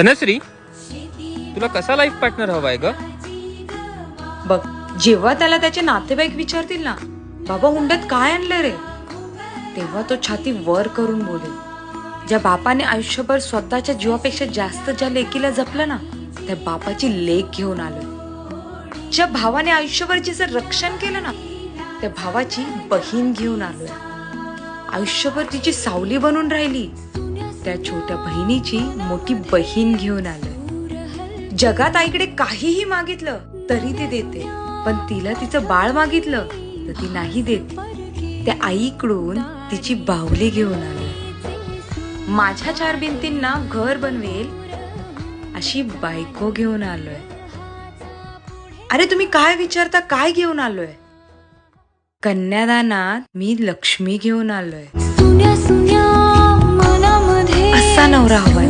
धनश्री, तुला कसा life partner हवाय ग? बघ, जेव्हा त्याला त्याचे नातेवाईक विचारतील ना, बाबा हुंड्यात काय आणलं रे, तेव्हा तो छाती वर करून बोलेल, ज्या बापाने आयुष्यभर स्वतःच्या जीवापेक्षा जास्त ज्या लेकीला जपलं ना, त्या बापाची लेक घेऊन आलोय. ज्या भावाने आयुष्यभर जिचं रक्षण केलं ना, त्या भावाची बहीण घेऊन आलोय. आयुष्यभर तिची सावली बनून राहिली, त्या छोट्या बहिणीची मोठी बहीण घेऊन आलोय. जगात आईकडे काहीही मागितलं तरी ती देते, पण तिला तिचं बाळ मागितलं तर ती नाही देत. त्या आईकडून तिची बाहुली घेऊन आलोय. माझ्या चार भिंतींना घर बनवेल अशी बायको घेऊन आलोय. अरे तुम्ही काय विचारता, काय घेऊन आलोय? कन्यादानात मी लक्ष्मी घेऊन आलोय. असा नवरा हवाय.